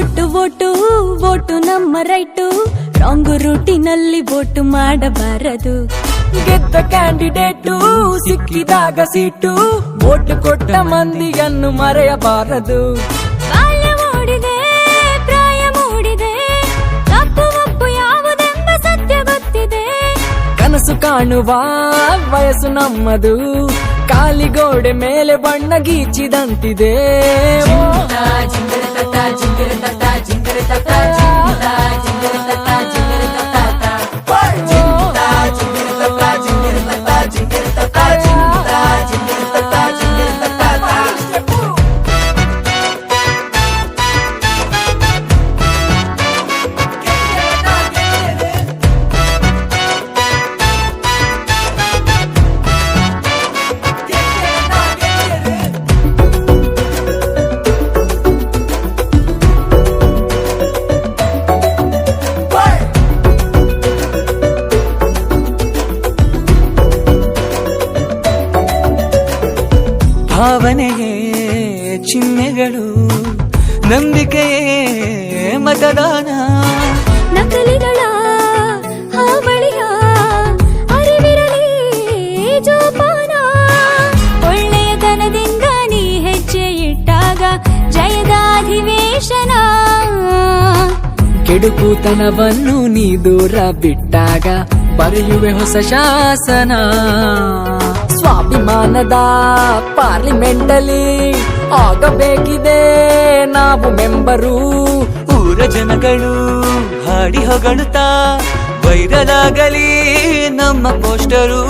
Vote vote vote ನಮ್ಮ right, wrong ರೂಟಿನಲ್ಲಿ vote ಮಾಡಬಾರದು. ಗೆದ್ದ ಕ್ಯಾಂಡಿಡೇಟು ಸಿಕ್ಕಿದಾಗ ಸೀಟು, ವೋಟ್ ಕೊಟ್ಟ ಮಂದಿಯನ್ನು ಮರೆಯಬಾರದು. ಬಾಲ್ಯ ಮೂಡಿದೆ, ಪ್ರಾಯ ಮೂಡಿದೆ, ತಪ್ಪು ಒಪ್ಪು ಯಾವುದೆಂಬ ಸತ್ಯ ಗೊತ್ತಿದೆ. ಕನಸು ಕಾಣುವ ವಯಸ್ಸು ನಮ್ಮದು, ಕಾಲಿಗೋಡೆ ಮೇಲೆ ಬಣ್ಣ ಗೀಚಿದಂತಿದೆ. ಭಾವನೆಯೇ ಚಿಹ್ನೆಗಳು, ನಂಬಿಕೆಯೇ ಮತದಾನ. ನಕಲಿಗಳ ಹಾವಳಿಯ ಅರಿವಿರಲಿ ಜೋಪಾನ. ಒಳ್ಳೆಯತನದಿಂದ ನೀ ಹೆಜ್ಜೆ ಇಟ್ಟಾಗ ಜಯದ ಅಧಿವೇಶನ. ಕೆಡುಕುತನವನ್ನು ನೀ ದೂರ ಬಿಟ್ಟಾಗ ಬರೆಯುವೆ ಹೊಸ ಶಾಸನ. ಸ್ವಾಭಿಮಾನದ ಪಾರ್ಲಿಮೆಂಟಲ್ಲಿ ಆಗಬೇಕಿದೆ ನಾವು ಮೆಂಬರು. ಊರ ಜನಗಳು ಹಾಡಿ ಹೊಗಳುತ್ತಾ ವೈರಲ್ ಆಗಲಿ ನಮ್ಮ ಪೋಸ್ಟರು.